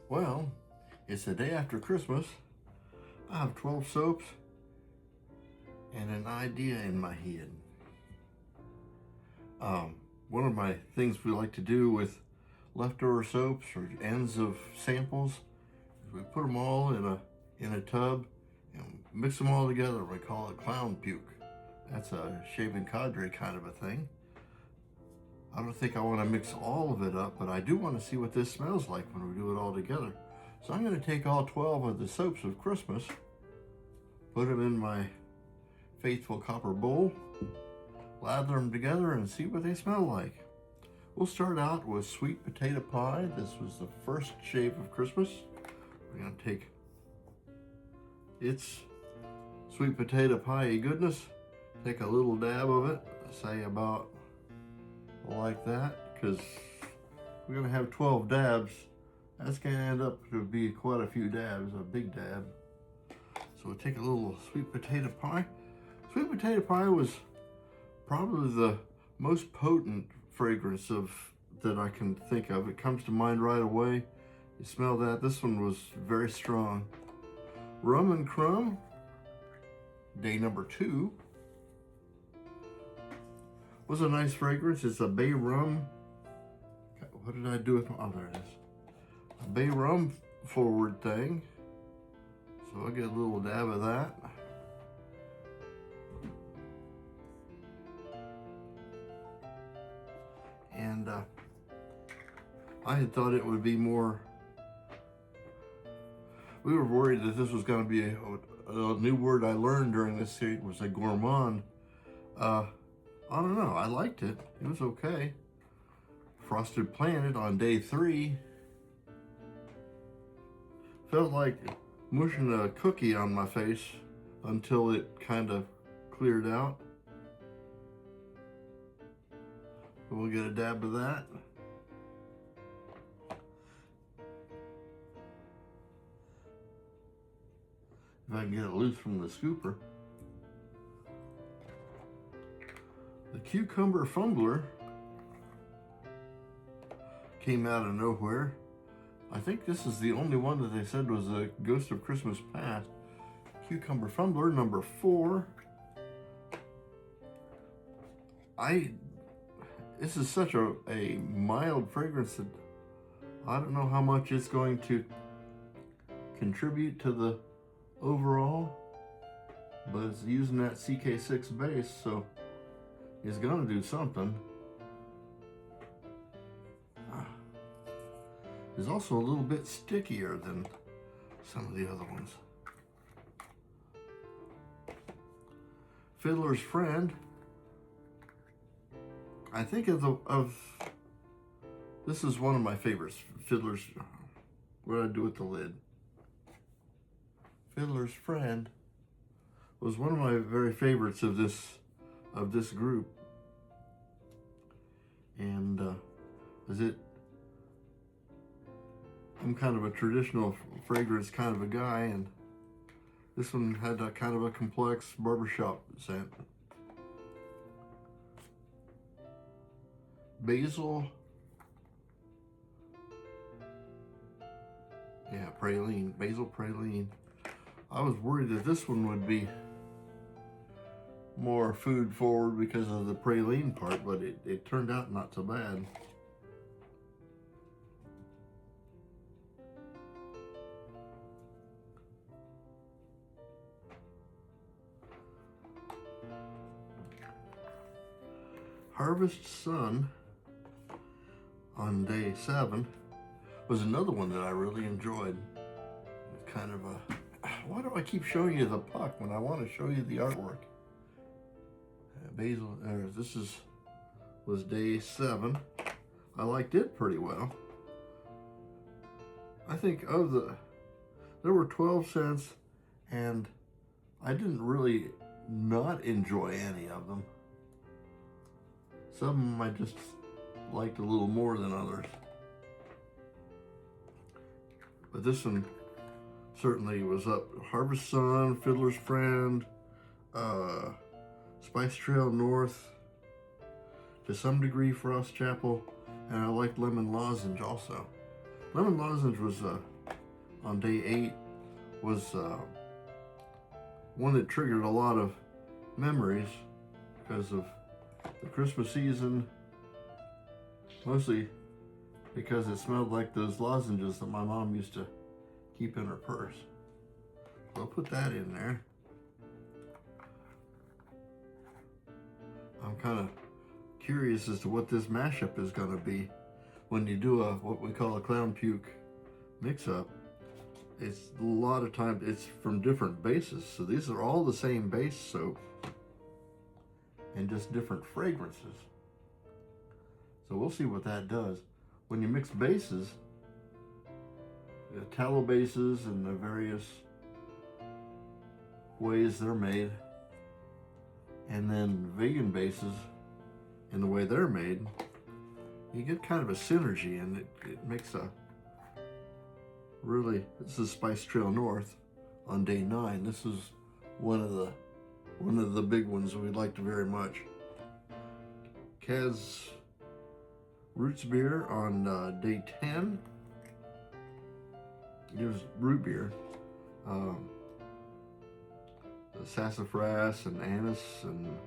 Well, it's the day after Christmas. I have 12 soaps and an idea in my head. One of my things we like to do with leftover soaps or ends of samples is we put them all in a tub and mix them all together. We call it clown puke. That's a shaving cadre kind of a thing. I don't think I want to mix all of it up, but I do want to see what this smells like when we do it all together. So I'm going to take all 12 of the soaps of Christmas, put them in my faithful copper bowl, lather them together and see what they smell like. We'll start out with sweet potato pie. This was the first shave of Christmas. We're going to take its sweet potato pie goodness, take a little dab of it, say about like that, because we're going to have 12 dabs. That's going to end up to be quite a few dabs, a big dab. So we'll take a little sweet potato pie. Sweet potato pie was probably the most potent fragrance that I can think of. It comes to mind right away. You smell that. This one was very strong. Rum and Crumb, day number 2. Was a nice fragrance. It's a bay rum. What did I do with my, oh, there it is. A bay rum forward thing. So I'll get a little dab of that. And I had thought it would be more, we were worried that this was going to be a new word I learned during this series was a gourmand. I don't know, I liked it. It was okay. Frosted Planet on day 3. Felt like mushing a cookie on my face until it kind of cleared out. We'll get a dab of that. If I can get it loose from the scooper. The Cucumber Fumbler came out of nowhere. I think this is the only one that they said was a Ghost of Christmas Past. Cucumber Fumbler, number 4. This is such a mild fragrance that I don't know how much it's going to contribute to the overall, but it's using that CK6 base, so it's gonna do something. It's also a little bit stickier than some of the other ones. Fiddler's Friend. I think this is one of my favorites. Fiddler's, what did I do with the lid? Fiddler's Friend was one of my very favorites of this group. And I'm kind of a traditional fragrance kind of a guy, and this one had a kind of a complex barbershop scent. Basil. Yeah, praline, basil praline. I was worried that this one would be more food forward because of the praline part, but it turned out not so bad. Harvest Sun on day 7 was another one that I really enjoyed. It's kind of a, why do I keep showing you the puck when I want to show you the artwork? Basil, this was day 7. I liked it pretty well. I think there were 12 scents, and I didn't really not enjoy any of them. Some of them I just liked a little more than others. But this one certainly was up. Harvest Sun, Fiddler's Friend, Spice Trail North, to some degree Frost Chapel, and I liked Lemon Lozenge also. Lemon Lozenge was on day 8 was one that triggered a lot of memories because of the Christmas season, mostly because it smelled like those lozenges that my mom used to keep in her purse. So I'll put that in there. I'm kind of curious as to what this mashup is going to be when you do what we call a clown puke mix-up. It's a lot of times it's from different bases, so these are all the same base soap and just different fragrances. So we'll see what that does. When you mix bases, the tallow bases and the various ways they're made, and then vegan bases and the way they're made, you get kind of a synergy, and it makes a really, this is Spice Trail North on day 9. This is one of the big ones we liked very much. Kaz Roots beer on day 10. Gives root beer. The sassafras and anise and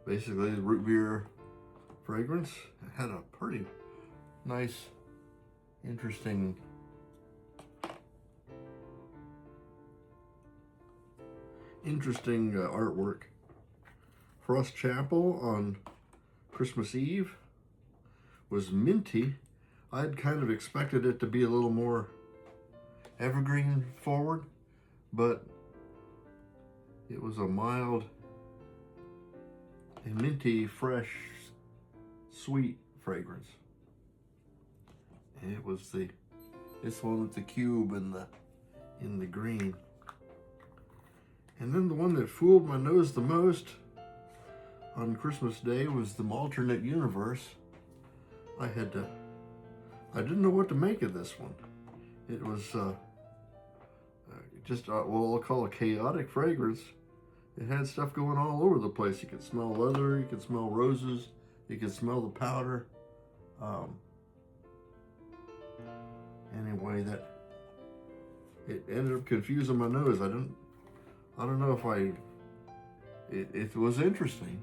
basically the root beer fragrance. It had a pretty nice, interesting artwork. Frost Chapel on Christmas Eve was minty. I'd kind of expected it to be a little more evergreen forward, but it was a mild and minty, fresh, sweet fragrance. And it was this one with the cube and in the green. And then the one that fooled my nose the most on Christmas Day was the Alternate Universe. I didn't know what to make of this one. It was just what I'll call a chaotic fragrance. It had stuff going all over the place. You could smell leather, you could smell roses, you could smell the powder. Anyway, it ended up confusing my nose. I don't know if it was interesting.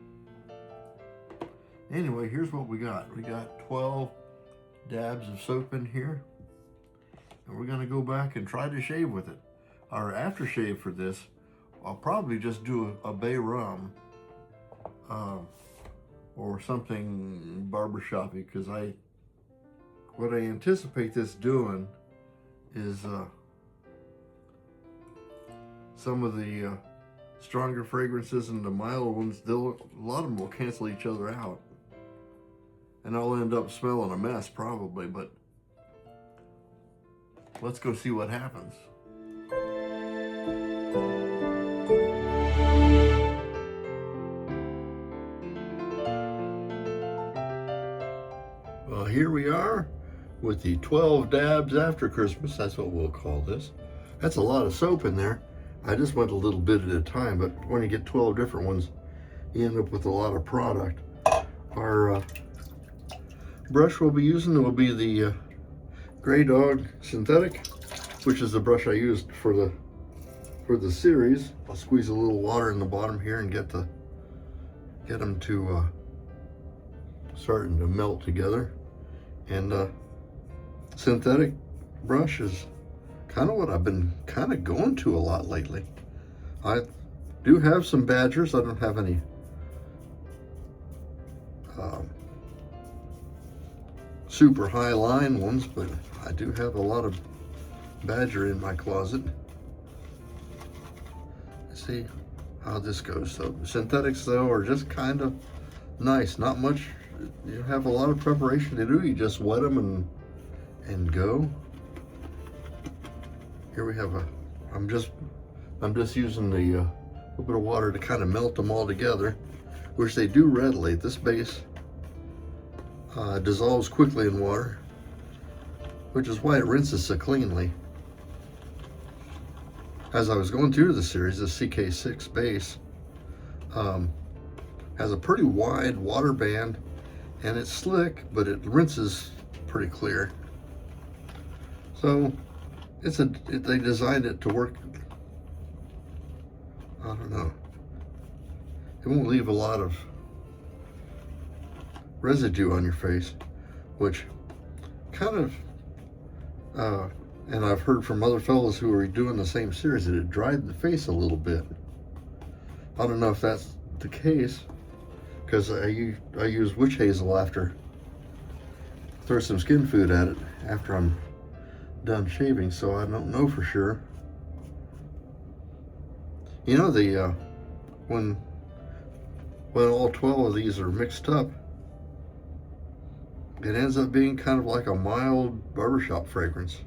Anyway, here's what we got. We got 12 dabs of soap in here, and we're gonna go back and try to shave with it. Our aftershave for this, I'll probably just do a bay rum or something barbershoppy, because what I anticipate this doing is some of the stronger fragrances and the milder ones, a lot of them will cancel each other out, and I'll end up smelling a mess probably, but let's go see what happens. Well, here we are with the 12 dabs after Christmas. That's what we'll call this. That's a lot of soap in there. I just went a little bit at a time, but when you get 12 different ones, you end up with a lot of product. Our brush we'll be using will be the Grey Dog Synthetic, which is the brush I used for the series. I'll squeeze a little water in the bottom here and get them to starting to melt together. And synthetic brush is kind of what I've been kind of going to a lot lately. I do have some Badgers. I don't have any super high line ones, but I do have a lot of Badger in my closet. Let's see how this goes. So synthetics though are just kind of nice. Not much. You have a lot of preparation to do. You just wet them and go. Here we have I'm just using the little bit of water to kind of melt them all together, which they do readily. This base dissolves quickly in water, which is why it rinses so cleanly. As I was going through the series, the CK6 base has a pretty wide water band, and it's slick, but it rinses pretty clear. So they designed it to work. I don't know. It won't leave a lot of residue on your face, which kind of, and I've heard from other fellows who are doing the same series that it dried the face a little bit. I don't know if that's the case, because I use witch hazel after, throw some skin food at it after I'm done shaving, so I don't know for sure. You know, the when all 12 of these are mixed up, it ends up being kind of like a mild barbershop fragrance.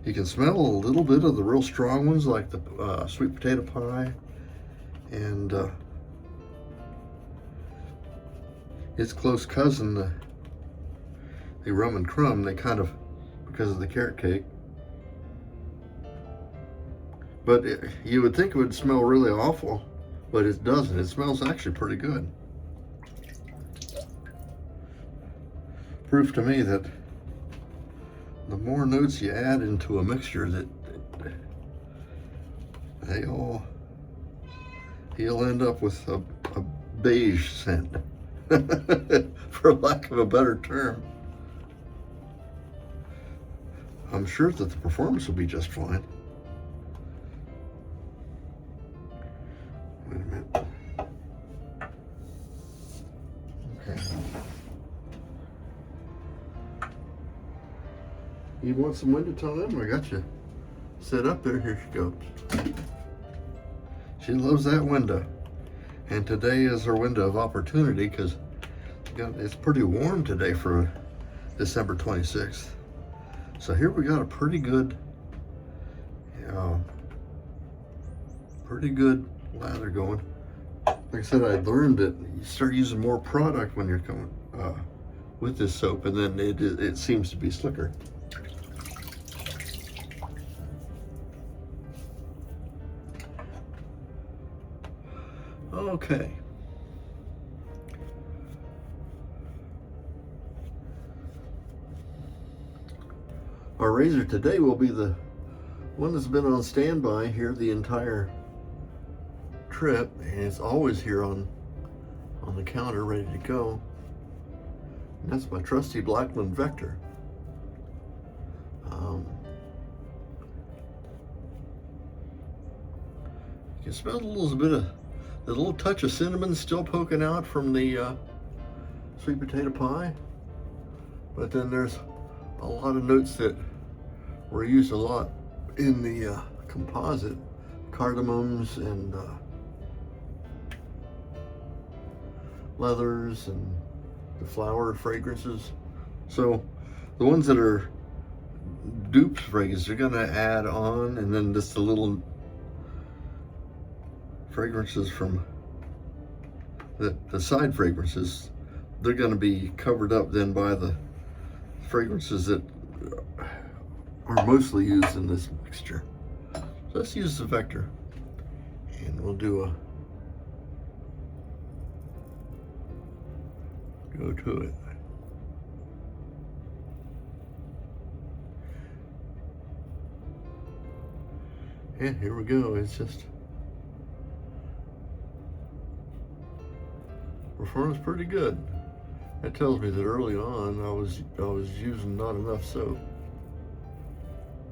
You can smell a little bit of the real strong ones, like the sweet potato pie and its close cousin, the rum and crumb. They kind of, because of the carrot cake. But you would think it would smell really awful, but it doesn't. It smells actually pretty good. Proof to me that the more notes you add into a mixture, that you'll end up with a beige scent, for lack of a better term. I'm sure that the performance will be just fine. Wait a minute. Okay. You want some window time? I got you set up there. Here she goes. She loves that window. And today is her window of opportunity, because it's pretty warm today for December 26th. So here we got a pretty good lather going. Like I said, I learned that you start using more product when you're coming with this soap, and then it seems to be slicker. Okay. Our razor today will be the one that's been on standby here the entire trip, and it's always here on the counter ready to go. And that's my trusty Blackland Vector. You can smell a little touch of cinnamon still poking out from the sweet potato pie, but then there's a lot of notes that were used a lot in the composite, cardamoms and leathers and the flower fragrances. So the ones that are dupe fragrances are gonna add on, and then just the little fragrances from the side fragrances, they're going to be covered up then by the fragrances that are mostly used in this mixture. So let's use the Vector, and we'll do go to it. And here we go. It's just performance pretty good. That tells me that early on I was using not enough soap.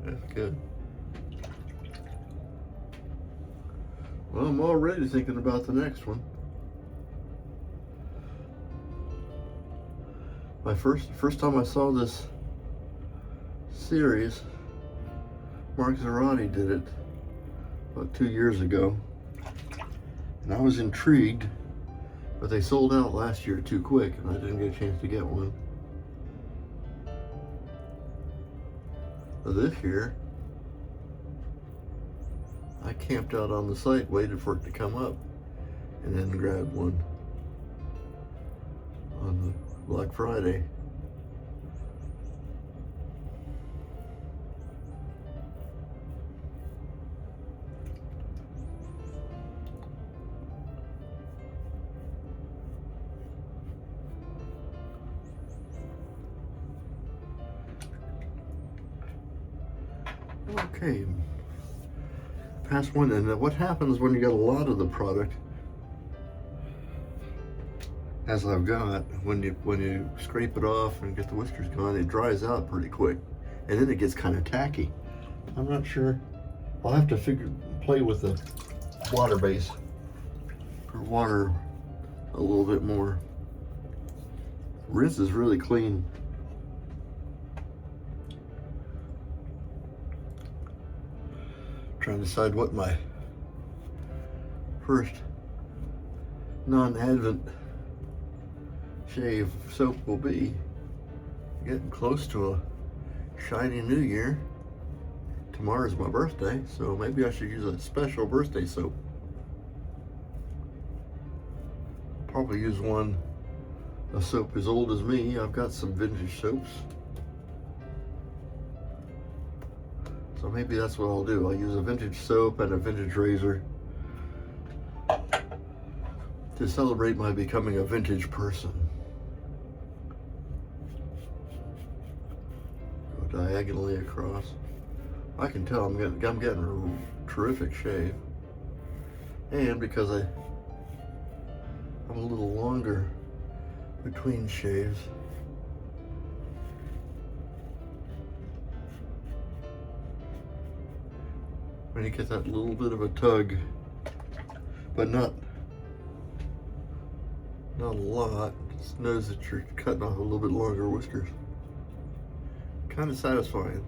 That's good. Well, I'm already thinking about the next one. My first time I saw this series, Mark Zarati did it about 2 years ago, and I was intrigued. But they sold out last year too quick, and I didn't get a chance to get one. But this year, I camped out on the site, waited for it to come up, and then grabbed one on the Black Friday. Okay, past one. And what happens when you get a lot of the product, as I've got, when you scrape it off and get the whiskers gone, it dries out pretty quick, and then it gets kind of tacky. I'm not sure. I'll have to play with the water base or water a little bit more. Rinse is really clean. Trying to decide what my first non-advent shave soap will be. Getting close to a shiny new year. Tomorrow's my birthday, so maybe I should use a special birthday soap. Probably use a soap as old as me. I've got some vintage soaps. So maybe that's what I'll do. I'll use a vintage soap and a vintage razor to celebrate my becoming a vintage person. Go diagonally across. I can tell I'm getting a terrific shave. And because I'm a little longer between shaves, when you get that little bit of a tug, but not a lot, just notice that you're cutting off a little bit longer whiskers. Kind of satisfying.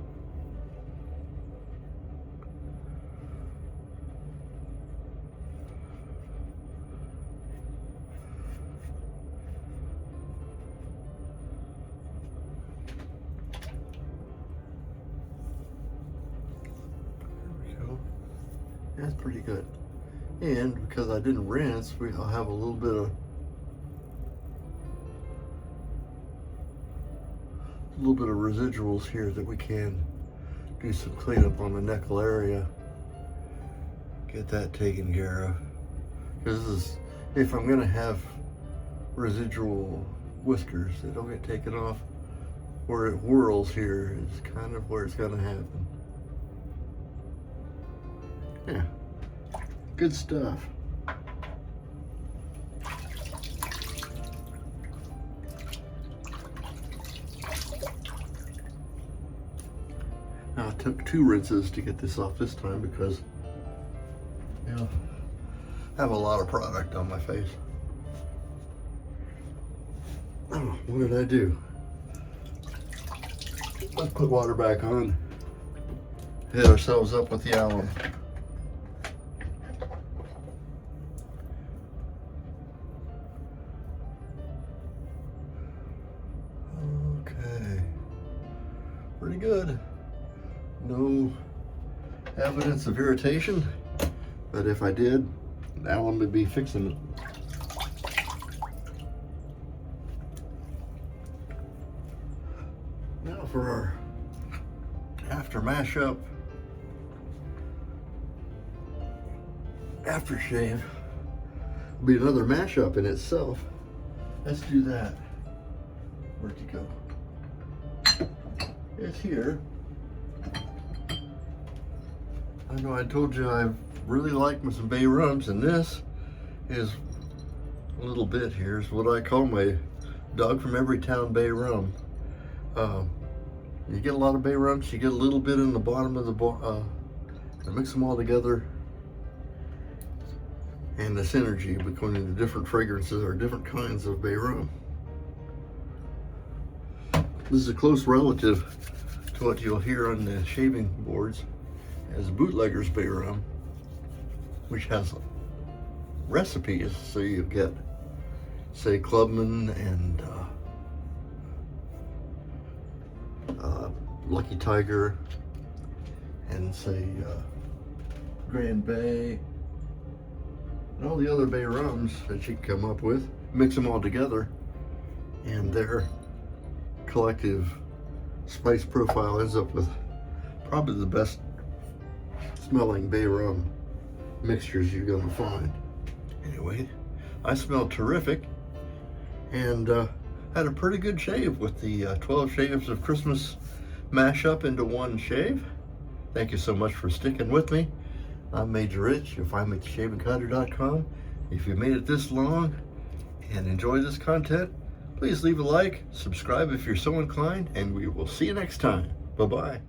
That's pretty good. And because I didn't rinse, I'll have a little bit of residuals here that we can do some cleanup on the neckle area. Get that taken care of. Because if I'm gonna have residual whiskers that don't get taken off, where it whirls here is kind of where it's gonna happen. Yeah, good stuff. Now it took 2 rinses to get this off this time because, you know, I have a lot of product on my face. Oh, what did I do? Let's put water back on. Hit ourselves up with the alum. Pretty good. No evidence of irritation, but if I did, alum would be fixing it. Now for our after mashup, aftershave, will be another mashup in itself. Let's do that. Where'd you go? It's here. I know I told you I really like me some bay rums, and this is a little bit here. Is what I call my dog from every town bay rum. You get a lot of bay rums, you get a little bit in the bottom of the and mix them all together, and the synergy between the different fragrances or different kinds of bay rum. This is a close relative to what you'll hear on the shaving boards as bootlegger's bay rum, which has recipes. So you get, say, Clubman and Lucky Tiger, and say Grand Bay, and all the other bay rums that you can come up with. Mix them all together, and their collective spice profile ends up with probably the best smelling bay rum mixtures you're gonna find. Anyway, I smelled terrific, and had a pretty good shave with the 12 shaves of Christmas mashup into one shave. Thank you so much for sticking with me. I'm Major Rich. You'll find me at theshavingcutter.com. If you made it this long and enjoy this content, please leave a like, subscribe if you're so inclined, and we will see you next time. Bye-bye.